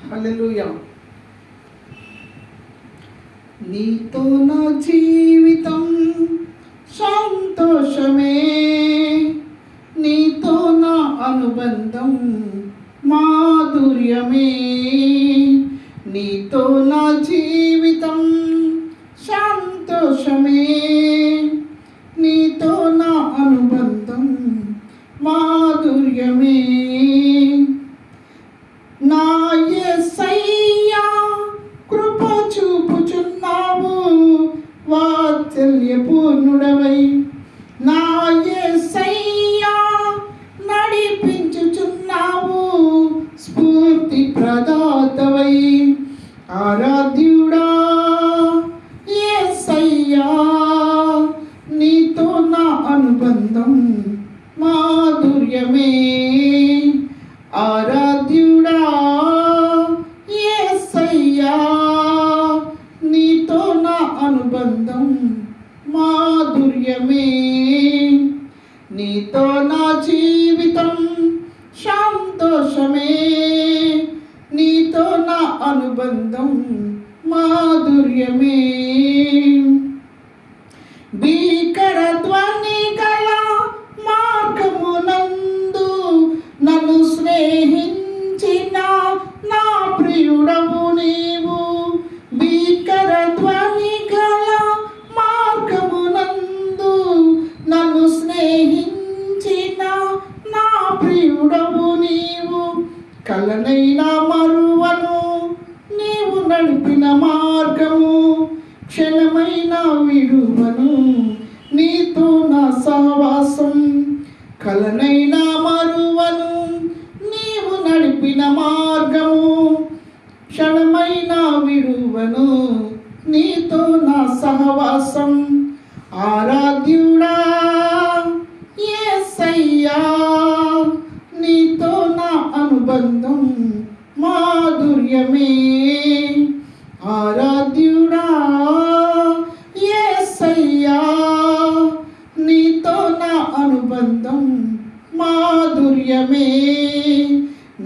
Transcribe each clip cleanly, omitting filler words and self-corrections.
హల్లెలూయా. నీతో నా జీవితం సంతోషమే, నీతో నా అనుబంధం మాధుర్యమే. నీతో నా జీవితం సంతోషమే, నీతో నా అనుబంధం మాధుర్యమే. నా యేసయ్యా కృప చూపుచున్నావు, వాత్సల్యపూర్ణుడవై. నా యేసయ్యా నడిపించుచున్నావు, స్ఫూర్తి ప్రదాతవై. ఆరాధ్యుడా యేసయ్యా, నీతో నా అనుబంధం మాధుర్యమే. ఆరాధ్యుడా యేసయ్యా, నీతో నా అనుబంధం మాధుర్యమే. నీతో నా జీవితం సంతోషమే, నీతో నా అనుబంధం మాధుర్యమే. భీకర ధ్వని గల మార్గమునందు నన్ను స్నేహించిన నా ప్రియుడవు నీవు. భీకర ధ్వని గల మార్గమునందు నన్ను స్నేహించిన నా ప్రియుడవు నీవు. కలనైనా మరువను నీవు నడిపిన మార్గము, క్షణమైన విడువను నీతో నా సహవాసం. కలనైనా మరువను నీవు నడిపిన మార్గము, క్షణమైన విడువను నీతో నా సహవాసం. ఆరాధ్యుడా యేసయ్యా, నీతో నా అనుబంధం మాధుర్యమే. ఆరాధ్యుడా యేసయ్యా, నీతో నా అనుబంధం మాధుర్యమే.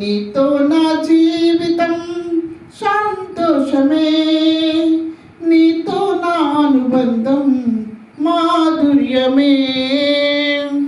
నీతో నా జీవితం సంతోషమే, నీతో నా అనుబంధం మాధుర్యమే.